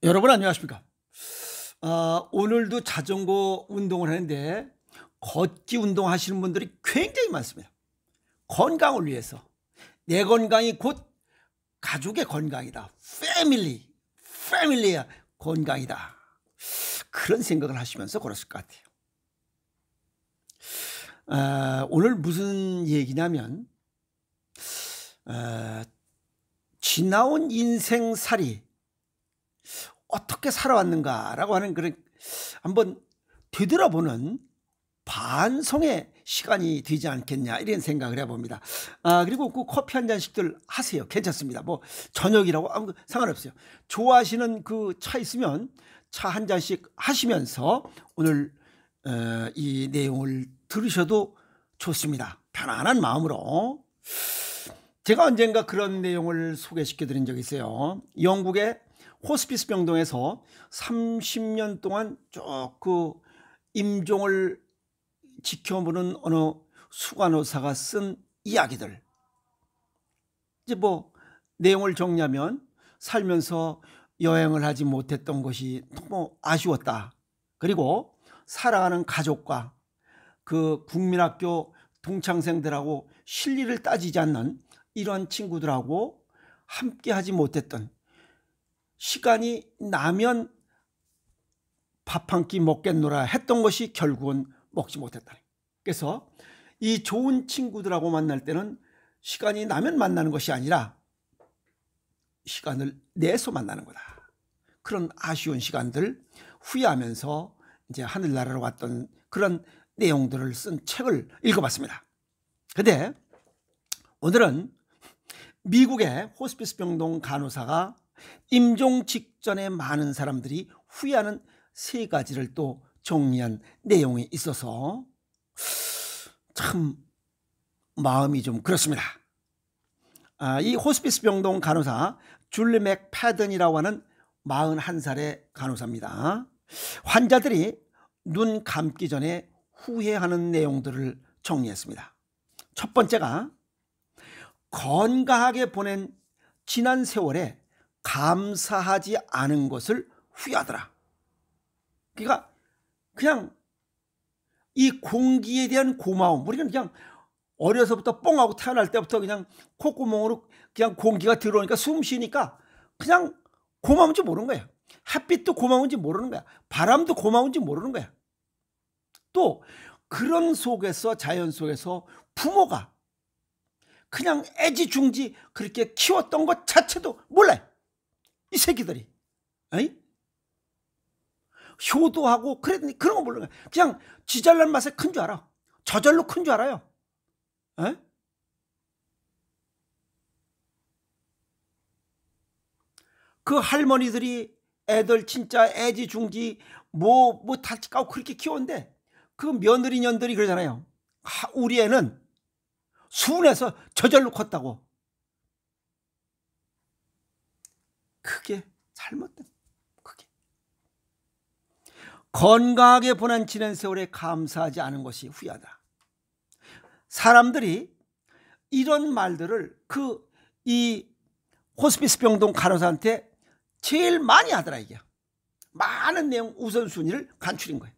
여러분 안녕하십니까? 오늘도 자전거 운동을 하는데 걷기 운동하시는 분들이 굉장히 많습니다. 건강을 위해서 내 건강이 곧 가족의 건강이다. 패밀리의 건강이다. 그런 생각을 하시면서 걸었을 것 같아요. 오늘 무슨 얘기냐면 지나온 인생살이 어떻게 살아왔는가라고 하는 그런 한번 되돌아보는 반성의 시간이 되지 않겠냐 이런 생각을 해봅니다. 그리고 그 커피 한 잔씩들 하세요. 괜찮습니다. 뭐 저녁이라고 아무 상관없어요. 좋아하시는 그 차 있으면 차 한 잔씩 하시면서 오늘 이 내용을 들으셔도 좋습니다. 편안한 마음으로. 제가 언젠가 그런 내용을 소개시켜 드린 적이 있어요. 영국의 호스피스 병동에서 30년 동안 쭉 그 임종을 지켜보는 어느 수간호사가 쓴 이야기들. 이제 뭐 내용을 정리하면 살면서 여행을 하지 못했던 것이 너무 아쉬웠다. 그리고 사랑하는 가족과 그 국민학교 동창생들하고 실리를 따지지 않는 이러한 친구들하고 함께 하지 못했던, 시간이 나면 밥 한 끼 먹겠노라 했던 것이 결국은 먹지 못했다. 그래서 이 좋은 친구들하고 만날 때는 시간이 나면 만나는 것이 아니라 시간을 내서 만나는 거다. 그런 아쉬운 시간들 후회하면서 이제 하늘나라로 갔던 그런 내용들을 쓴 책을 읽어봤습니다. 근데 오늘은 미국의 호스피스 병동 간호사가 임종 직전에 많은 사람들이 후회하는 세 가지를 또 정리한 내용이 있어서 참 마음이 좀 그렇습니다. 이 호스피스 병동 간호사 줄리 맥패든이라고 하는 41살의 간호사입니다. 환자들이 눈 감기 전에 후회하는 내용들을 정리했습니다. 첫 번째가 건강하게 보낸 지난 세월에 감사하지 않은 것을 후회하더라. 그러니까 그냥 이 공기에 대한 고마움, 우리는 그냥 어려서부터 뽕하고 태어날 때부터 그냥 콧구멍으로 그냥 공기가 들어오니까 숨 쉬니까 그냥 고마운지 모르는 거야. 햇빛도 고마운지 모르는 거야. 바람도 고마운지 모르는 거야. 또 그런 속에서, 자연 속에서 부모가 그냥 애지중지 그렇게 키웠던 것 자체도 몰라요. 이 새끼들이. 에이? 효도하고 그런 거 모르는 거야. 그냥 지 잘난 맛에 큰 줄 알아. 저절로 큰 줄 알아요. 에? 그 할머니들이 애들 진짜 애지중지 뭐 다치 까고 그렇게 키웠는데 그 며느리 년들이 그러잖아요. 우리 애는 순해서 저절로 컸다고. 그게 잘못된, 그게 건강하게 보낸 지난 세월에 감사하지 않은 것이 후회하다. 사람들이 이런 말들을 이 호스피스 병동 간호사한테 제일 많이 하더라. 이게 많은 내용 우선순위를 간추린 거예요.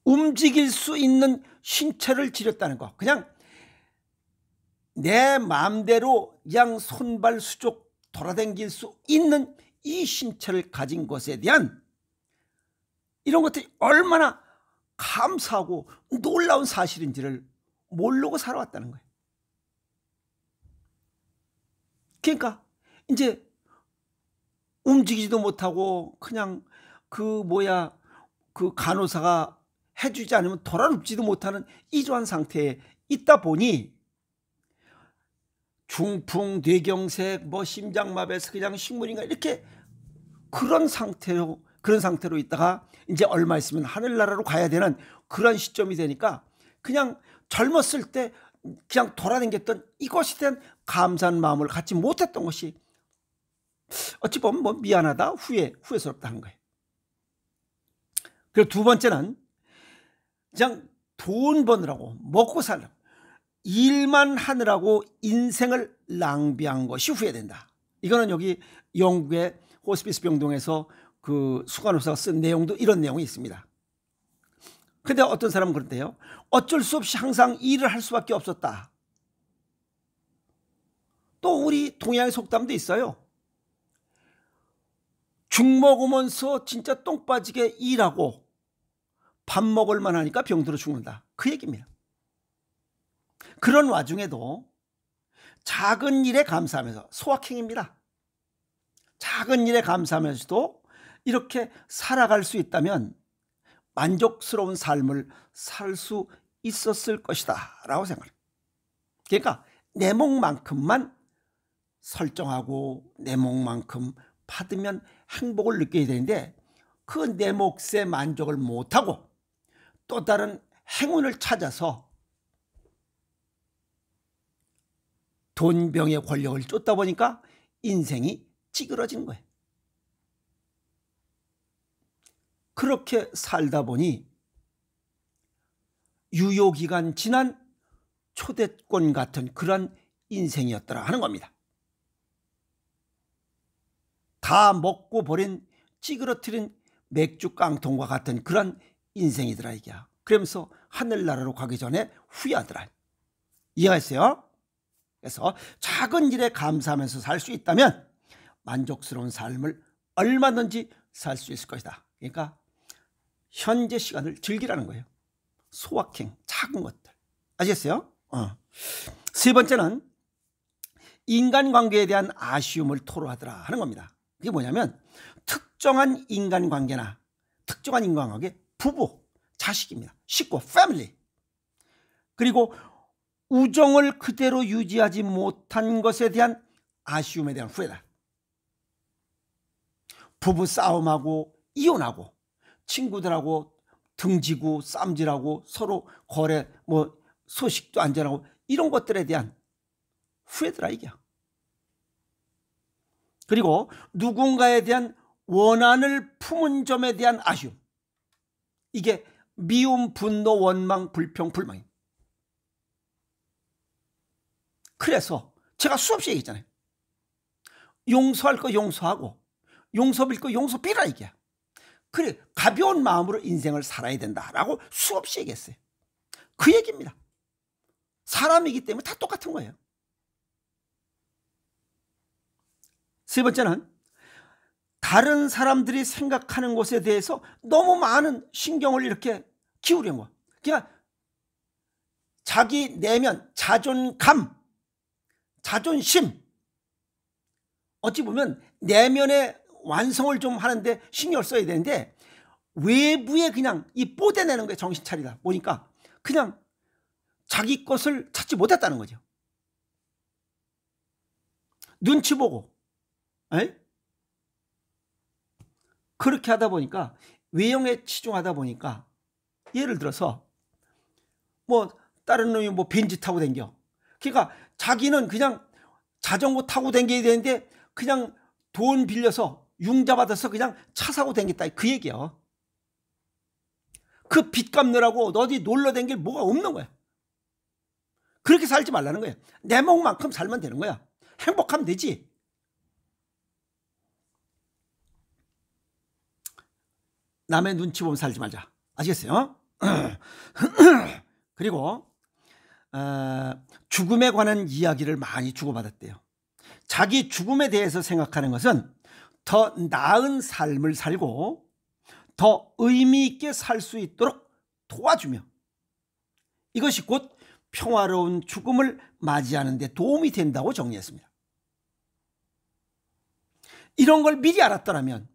움직일 수 있는 신체를 지렸다는 거, 그냥 내 마음대로 그냥 손발 수족 돌아다닐 수 있는 이 신체를 가진 것에 대한 이런 것들이 얼마나 감사하고 놀라운 사실인지를 모르고 살아왔다는 거예요. 그러니까 이제 움직이지도 못하고 그냥 그 간호사가 해주지 않으면 돌아눕지도 못하는 이러한 상태에 있다 보니 중풍, 뇌경색, 심장마비에서 그냥 식물인가 이렇게 그런 상태로 있다가 이제 얼마 있으면 하늘나라로 가야 되는 그런 시점이 되니까 그냥 젊었을 때 그냥 돌아다녔던 이것에 대한 감사한 마음을 갖지 못했던 것이 어찌 보면 미안하다, 후회스럽다 하는 거예요. 그리고 두 번째는 그냥 돈 버느라고 먹고 살라고 일만 하느라고 인생을 낭비한 것이 후회된다. 이거는 여기 영국의 호스피스 병동에서 그 수간호사가 쓴 내용도 이런 내용이 있습니다. 근데 어떤 사람은 그런데요, 어쩔 수 없이 항상 일을 할 수밖에 없었다. 또 우리 동양의 속담도 있어요. 죽 먹으면서 진짜 똥 빠지게 일하고 밥 먹을 만하니까 병들어 죽는다. 그 얘기입니다. 그런 와중에도 작은 일에 감사하면서, 소확행입니다. 작은 일에 감사하면서도 이렇게 살아갈 수 있다면 만족스러운 삶을 살 수 있었을 것이다 라고 생각합니다. 그러니까 내 몫만큼만 설정하고 내 몫만큼 받으면 행복을 느껴야 되는데, 그 내 몫에 만족을 못하고 또 다른 행운을 찾아서 돈, 명예, 권력을 쫓다 보니까 인생이 찌그러지는 거예요. 그렇게 살다 보니 유효기간 지난 초대권 같은 그런 인생이었더라 하는 겁니다. 다 먹고 버린 찌그러뜨린 맥주 깡통과 같은 그런 인생이더라 이게야. 그러면서 하늘나라로 가기 전에 후회하더라. 이해하세요? 그래서 작은 일에 감사하면서 살 수 있다면 만족스러운 삶을 얼마든지 살 수 있을 것이다. 그러니까 현재 시간을 즐기라는 거예요. 소확행, 작은 것들. 아시겠어요? 세 번째는 인간관계에 대한 아쉬움을 토로하더라 하는 겁니다. 그게 뭐냐면 특정한 인간관계나 특정한 인간관계, 부부, 자식입니다. 식구, 패밀리. 그리고 우정을 그대로 유지하지 못한 것에 대한 아쉬움에 대한 후회다. 부부 싸움하고 이혼하고 친구들하고 등지고 쌈질하고 서로 거래 소식도 안 전하고 이런 것들에 대한 후회더라 이게. 그리고 누군가에 대한 원한을 품은 점에 대한 아쉬움. 이게 미움, 분노, 원망, 불평, 불만입니다. 그래서 제가 수없이 얘기했잖아요. 용서할 거 용서하고 용서빌 거 용서비라 이게. 그래, 가벼운 마음으로 인생을 살아야 된다라고 수없이 얘기했어요. 그 얘기입니다. 사람이기 때문에 다 똑같은 거예요. 세 번째는 다른 사람들이 생각하는 것에 대해서 너무 많은 신경을 이렇게 기울이는 거야. 그러니까 자기 내면, 자존감, 자존심, 어찌 보면 내면의 완성을 좀 하는데 신경을 써야 되는데 외부에 그냥 이 뽀대내는 거에 정신 차리다 보니까 그냥 자기 것을 찾지 못했다는 거죠. 눈치 보고 그렇게 하다 보니까 외형에 치중하다 보니까, 예를 들어서 다른 놈이 벤츠 타고 댕겨. 그러니까 자기는 그냥 자전거 타고 댕겨야 되는데 그냥 돈 빌려서 융자 받아서 그냥 차 사고 댕겼다 그 얘기야. 그 빚 갚느라고 어디 놀러 댕길 뭐가 없는 거야. 그렇게 살지 말라는 거야. 내 몫만큼 살면 되는 거야. 행복하면 되지. 남의 눈치 보면 살지 말자. 아시겠어요? 그리고 죽음에 관한 이야기를 많이 주고받았대요. 자기 죽음에 대해서 생각하는 것은 더 나은 삶을 살고 더 의미 있게 살 수 있도록 도와주며, 이것이 곧 평화로운 죽음을 맞이하는 데 도움이 된다고 정리했습니다. 이런 걸 미리 알았더라면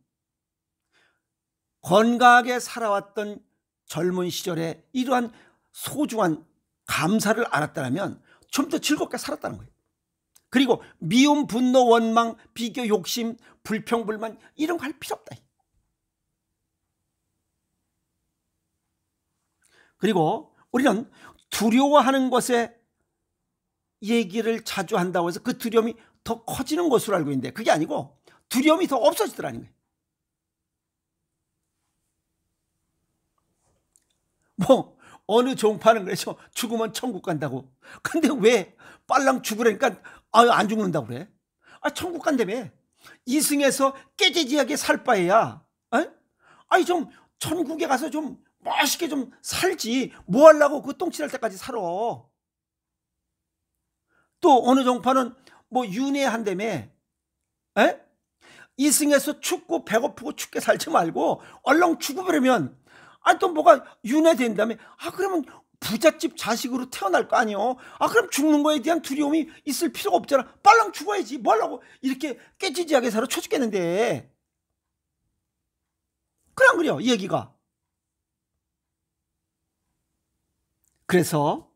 건강하게 살아왔던 젊은 시절에 이러한 소중한 감사를 알았다면 좀 더 즐겁게 살았다는 거예요. 그리고 미움, 분노, 원망, 비교, 욕심, 불평, 불만 이런 거 할 필요 없다. 그리고 우리는 두려워하는 것에 얘기를 자주 한다고 해서 그 두려움이 더 커지는 것으로 알고 있는데 그게 아니고 두려움이 더 없어지더라는 거예요. 어느 종파는 그래서 죽으면 천국 간다고. 근데 왜 빨랑 죽으라니까 안 죽는다고 그래? 천국 간다며. 이승에서 깨지지하게 살 바에야 아니 좀 천국에 가서 좀 멋있게 좀 살지, 뭐 하려고 그 똥칠할 때까지 살아. 또 어느 종파는 뭐 윤회한다며, 이승에서 춥고 배고프고 춥게 살지 말고 얼렁 죽어버리면 아니 또 뭐가 윤회된다며, 그러면 부잣집 자식으로 태어날 거 아니요. 그럼 죽는 거에 대한 두려움이 있을 필요가 없잖아. 빨랑 죽어야지, 뭐 하려고 이렇게 깨지지하게 살아. 쳐 죽겠는데. 그래 안 그래요 이 얘기가? 그래서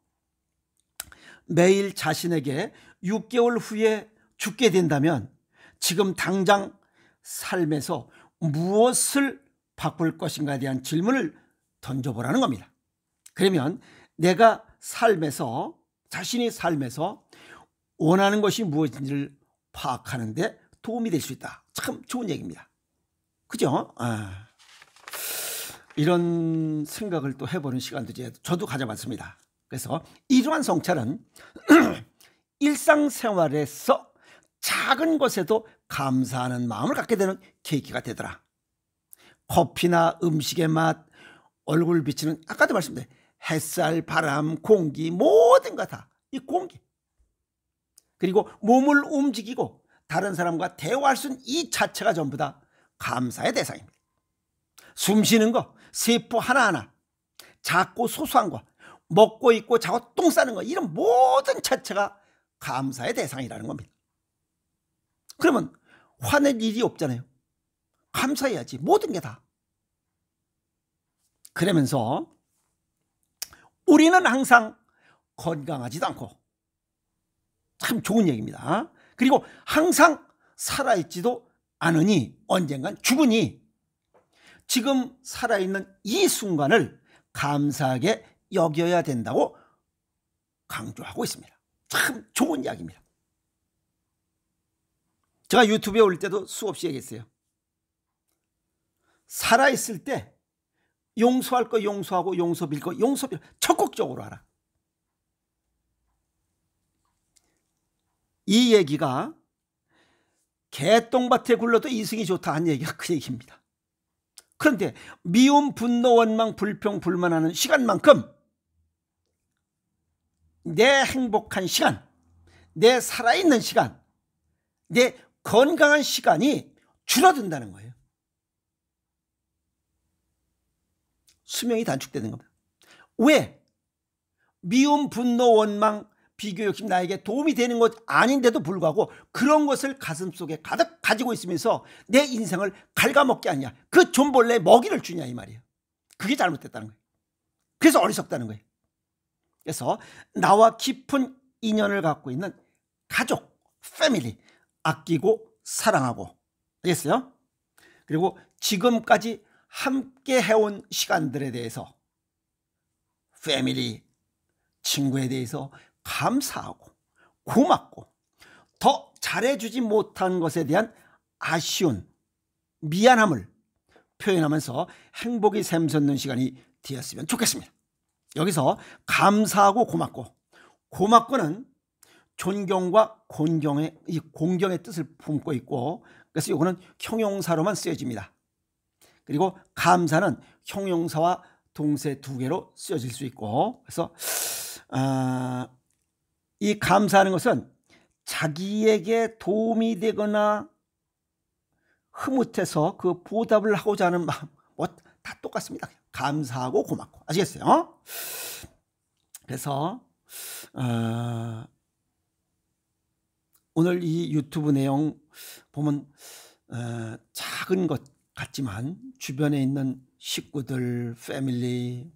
매일 자신에게 6개월 후에 죽게 된다면 지금 당장 삶에서 무엇을 바꿀 것인가에 대한 질문을 던져보라는 겁니다. 그러면 내가 자신이 삶에서 원하는 것이 무엇인지를 파악하는 데 도움이 될 수 있다. 참 좋은 얘기입니다. 그죠? 이런 생각을 또 해보는 시간도 저도 가져봤습니다. 그래서 이러한 성찰은 일상생활에서 작은 것에도 감사하는 마음을 갖게 되는 계기가 되더라. 커피나 음식의 맛, 얼굴 비치는 아까도 말씀드린 햇살, 바람, 공기, 모든 것 다 이 공기, 그리고 몸을 움직이고 다른 사람과 대화할 수 있는 이 자체가 전부 다 감사의 대상입니다. 숨 쉬는 거, 세포 하나하나, 작고 소소한 거, 먹고 있고 자고 똥 싸는 거, 이런 모든 자체가 감사의 대상이라는 겁니다. 그러면 화낼 일이 없잖아요. 감사해야지, 모든 게 다. 그러면서 우리는 항상 건강하지도 않고, 참 좋은 얘기입니다. 그리고 항상 살아있지도 않으니 언젠간 죽으니 지금 살아있는 이 순간을 감사하게 여겨야 된다고 강조하고 있습니다. 참 좋은 이야기입니다. 제가 유튜브에 올릴 때도 수없이 얘기했어요. 살아있을 때 용서할 거 용서하고 용서빌 거 용서빌, 적극적으로 하라. 이 얘기가 개똥밭에 굴러도 이승이 좋다 한 얘기가 그 얘기입니다. 그런데 미움, 분노, 원망, 불평, 불만하는 시간만큼 내 행복한 시간, 내 살아있는 시간, 내 건강한 시간이 줄어든다는 거예요. 수명이 단축되는 겁니다. 왜? 미움, 분노, 원망, 비교, 욕심 나에게 도움이 되는 것 아닌데도 불구하고 그런 것을 가슴속에 가득 가지고 있으면서 내 인생을 갉아먹게 하냐, 그 존벌레 먹이를 주냐 이 말이에요. 그게 잘못됐다는 거예요. 그래서 어리석다는 거예요. 그래서 나와 깊은 인연을 갖고 있는 가족, 패밀리 아끼고 사랑하고, 알겠어요? 그리고 지금까지 함께 해온 시간들에 대해서, 패밀리, 친구에 대해서 감사하고 고맙고 더 잘해주지 못한 것에 대한 아쉬운 미안함을 표현하면서 행복이 샘솟는 시간이 되었으면 좋겠습니다. 여기서 감사하고 고맙고, 고맙고는 존경과 공경의 뜻을 품고 있고, 그래서 이거는 형용사로만 쓰여집니다. 그리고 감사는 형용사와 동사 두 개로 쓰여질 수 있고, 그래서 이 감사하는 것은 자기에게 도움이 되거나 흐뭇해서 그 보답을 하고자 하는 마음, 다 똑같습니다. 감사하고 고맙고, 아시겠어요? 그래서 오늘 이 유튜브 내용 보면 작은 것 같지만 주변에 있는 식구들, 패밀리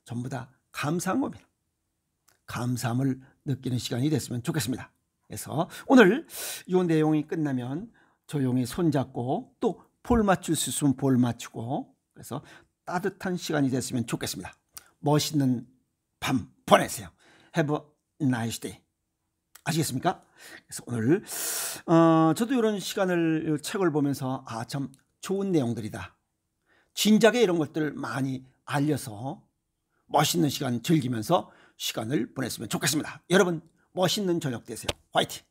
전부 다 감사한 겁니다. 감사함을 느끼는 시간이 됐으면 좋겠습니다. 그래서 오늘 이 내용이 끝나면 조용히 손잡고 또 볼 맞출 수 있으면 볼 맞추고, 그래서 따뜻한 시간이 됐으면 좋겠습니다. 멋있는 밤 보내세요. Have a nice day. 아시겠습니까? 그래서 오늘 저도 이런 시간을, 책을 보면서 참 좋은 내용들이다, 진작에 이런 것들 많이 알려서 멋있는 시간 즐기면서 시간을 보냈으면 좋겠습니다. 여러분 멋있는 저녁 되세요. 화이팅!